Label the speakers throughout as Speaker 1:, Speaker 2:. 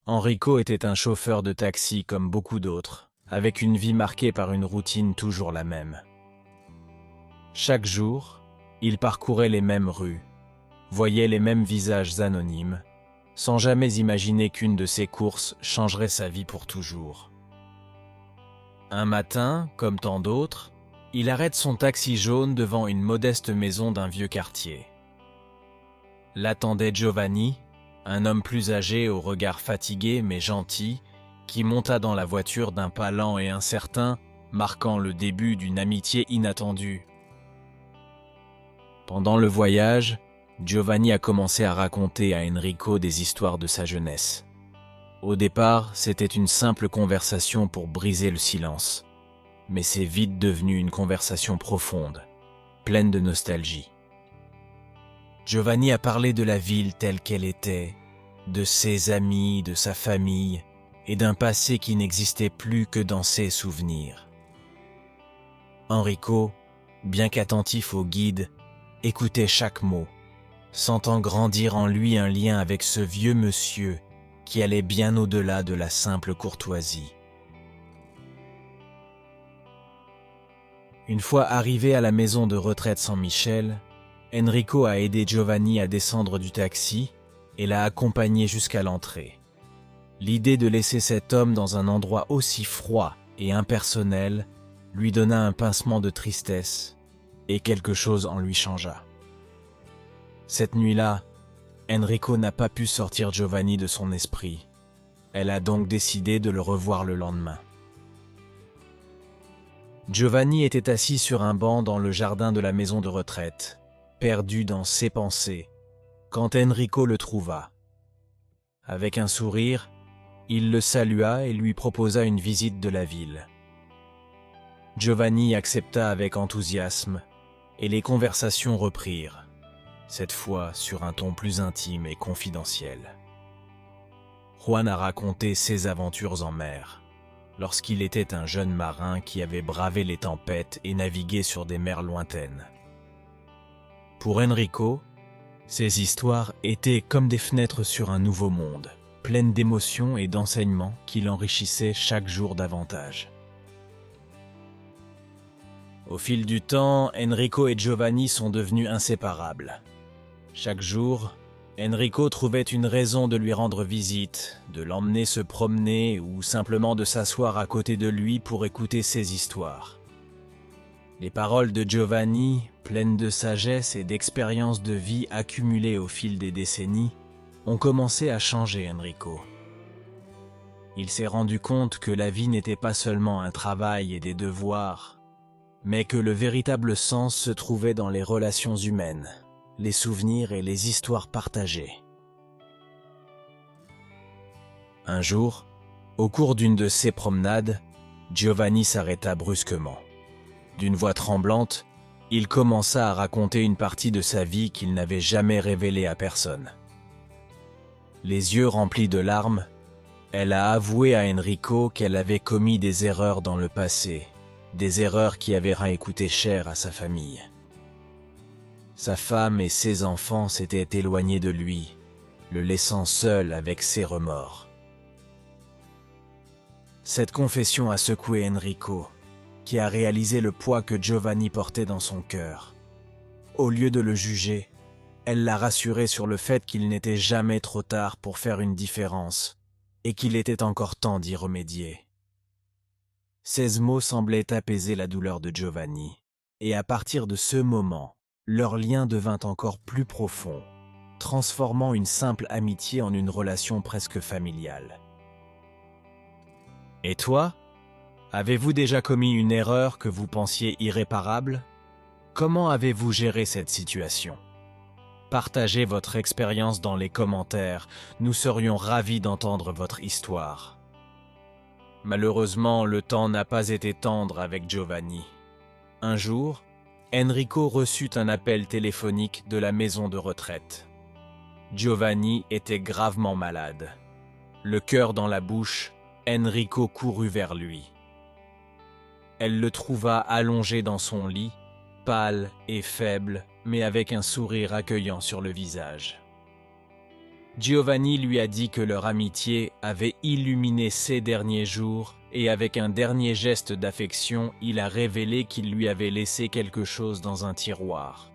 Speaker 1: Enrico était un chauffeur de taxi comme beaucoup d'autres, avec une vie marquée par une routine toujours la même. Chaque jour, il parcourait les mêmes rues, voyait les mêmes visages anonymes, sans jamais imaginer qu'une de ses courses changerait sa vie pour toujours. Un matin, comme tant d'autres, il arrête son taxi jaune devant une modeste maison d'un vieux quartier. L'attendait Giovanni, un homme plus âgé au regard fatigué mais gentil, qui monta dans la voiture d'un pas lent et incertain, marquant le début d'une amitié inattendue. Pendant le voyage, Giovanni a commencé à raconter à Enrico des histoires de sa jeunesse. Au départ, c'était une simple conversation pour briser le silence, mais c'est vite devenu une conversation profonde, pleine de nostalgie. Giovanni a parlé de la ville telle qu'elle était, de ses amis, de sa famille, et d'un passé qui n'existait plus que dans ses souvenirs. Enrico, bien qu'attentif au guide, écoutait chaque mot, sentant grandir en lui un lien avec ce vieux monsieur qui allait bien au-delà de la simple courtoisie. Une fois arrivé à la maison de retraite San Michel, Enrico a aidé Giovanni à descendre du taxi et l'a accompagné jusqu'à l'entrée. L'idée de laisser cet homme dans un endroit aussi froid et impersonnel lui donna un pincement de tristesse et quelque chose en lui changea. Cette nuit-là, Enrico n'a pas pu sortir Giovanni de son esprit. Elle a donc décidé de le revoir le lendemain. Giovanni était assis sur un banc dans le jardin de la maison de retraite, perdu dans ses pensées, quand Enrico le trouva. Avec un sourire, il le salua et lui proposa une visite de la ville. Giovanni accepta avec enthousiasme et les conversations reprirent, cette fois sur un ton plus intime et confidentiel. Juan a raconté ses aventures en mer, lorsqu'il était un jeune marin qui avait bravé les tempêtes et navigué sur des mers lointaines. Pour Enrico, ces histoires étaient comme des fenêtres sur un nouveau monde, pleines d'émotions et d'enseignements qui l'enrichissaient chaque jour davantage. Au fil du temps, Enrico et Giovanni sont devenus inséparables. Chaque jour, Enrico trouvait une raison de lui rendre visite, de l'emmener se promener ou simplement de s'asseoir à côté de lui pour écouter ses histoires. Les paroles de Giovanni, pleines de sagesse et d'expériences de vie accumulées au fil des décennies, ont commencé à changer Enrico. Il s'est rendu compte que la vie n'était pas seulement un travail et des devoirs, mais que le véritable sens se trouvait dans les relations humaines, les souvenirs et les histoires partagées. Un jour, au cours d'une de ses promenades, Giovanni s'arrêta brusquement. D'une voix tremblante, il commença à raconter une partie de sa vie qu'il n'avait jamais révélée à personne. Les yeux remplis de larmes, elle a avoué à Enrico qu'elle avait commis des erreurs dans le passé, des erreurs qui avaient coûté cher à sa famille. Sa femme et ses enfants s'étaient éloignés de lui, le laissant seul avec ses remords. Cette confession a secoué Enrico, qui a réalisé le poids que Giovanni portait dans son cœur. Au lieu de le juger, elle l'a rassuré sur le fait qu'il n'était jamais trop tard pour faire une différence et qu'il était encore temps d'y remédier. Ces mots semblaient apaiser la douleur de Giovanni, et à partir de ce moment, leur lien devint encore plus profond, transformant une simple amitié en une relation presque familiale. Et toi ? Avez-vous déjà commis une erreur que vous pensiez irréparable ? Comment avez-vous géré cette situation ? Partagez votre expérience dans les commentaires, nous serions ravis d'entendre votre histoire. Malheureusement, le temps n'a pas été tendre avec Giovanni. Un jour, Enrico reçut un appel téléphonique de la maison de retraite. Giovanni était gravement malade. Le cœur dans la bouche, Enrico courut vers lui. Elle le trouva allongé dans son lit, pâle et faible, mais avec un sourire accueillant sur le visage. Giovanni lui a dit que leur amitié avait illuminé ses derniers jours et avec un dernier geste d'affection, il a révélé qu'il lui avait laissé quelque chose dans un tiroir.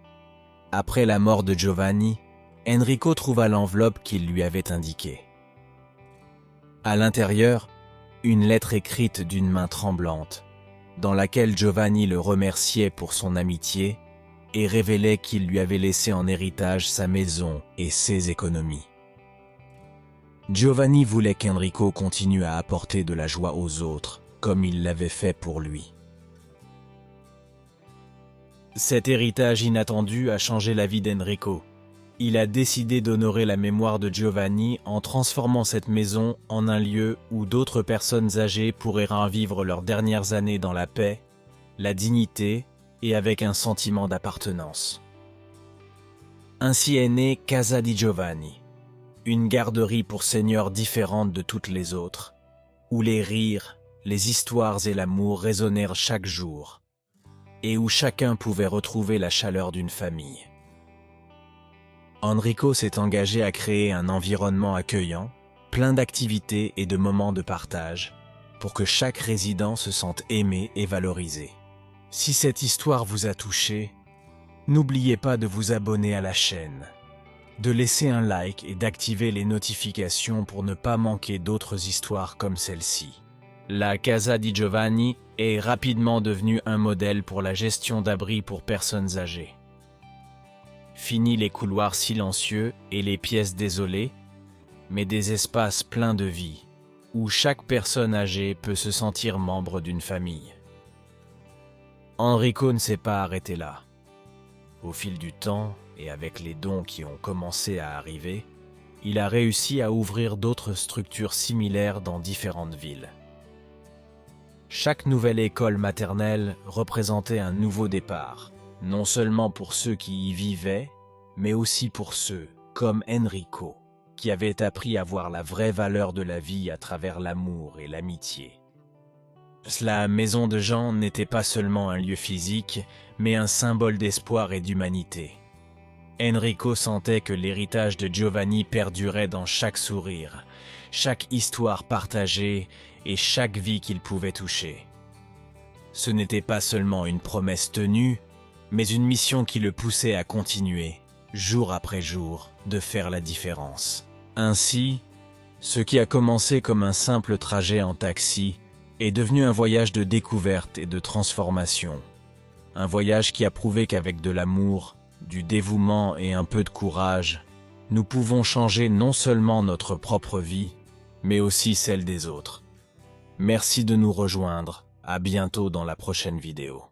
Speaker 1: Après la mort de Giovanni, Enrico trouva l'enveloppe qu'il lui avait indiquée. À l'intérieur, une lettre écrite d'une main tremblante, dans laquelle Giovanni le remerciait pour son amitié et révélait qu'il lui avait laissé en héritage sa maison et ses économies. Giovanni voulait qu'Enrico continue à apporter de la joie aux autres, comme il l'avait fait pour lui. Cet héritage inattendu a changé la vie d'Enrico. Il a décidé d'honorer la mémoire de Giovanni en transformant cette maison en un lieu où d'autres personnes âgées pourraient revivre leurs dernières années dans la paix, la dignité et avec un sentiment d'appartenance. Ainsi est née Casa di Giovanni, une garderie pour seigneurs différente de toutes les autres, où les rires, les histoires et l'amour résonnèrent chaque jour, et où chacun pouvait retrouver la chaleur d'une famille. Enrico s'est engagé à créer un environnement accueillant, plein d'activités et de moments de partage, pour que chaque résident se sente aimé et valorisé. Si cette histoire vous a touché, n'oubliez pas de vous abonner à la chaîne, de laisser un like et d'activer les notifications pour ne pas manquer d'autres histoires comme celle-ci. La Casa di Giovanni est rapidement devenue un modèle pour la gestion d'abris pour personnes âgées. Fini les couloirs silencieux et les pièces désolées, mais des espaces pleins de vie, où chaque personne âgée peut se sentir membre d'une famille. Enrico ne s'est pas arrêté là. Au fil du temps, et avec les dons qui ont commencé à arriver, il a réussi à ouvrir d'autres structures similaires dans différentes villes. Chaque nouvelle école maternelle représentait un nouveau départ, non seulement pour ceux qui y vivaient, mais aussi pour ceux, comme Enrico, qui avaient appris à voir la vraie valeur de la vie à travers l'amour et l'amitié. La maison de Jean n'était pas seulement un lieu physique, mais un symbole d'espoir et d'humanité. Enrico sentait que l'héritage de Giovanni perdurait dans chaque sourire, chaque histoire partagée et chaque vie qu'il pouvait toucher. Ce n'était pas seulement une promesse tenue, mais une mission qui le poussait à continuer, jour après jour, de faire la différence. Ainsi, ce qui a commencé comme un simple trajet en taxi est devenu un voyage de découverte et de transformation. Un voyage qui a prouvé qu'avec de l'amour, du dévouement et un peu de courage, nous pouvons changer non seulement notre propre vie, mais aussi celle des autres. Merci de nous rejoindre. À bientôt dans la prochaine vidéo.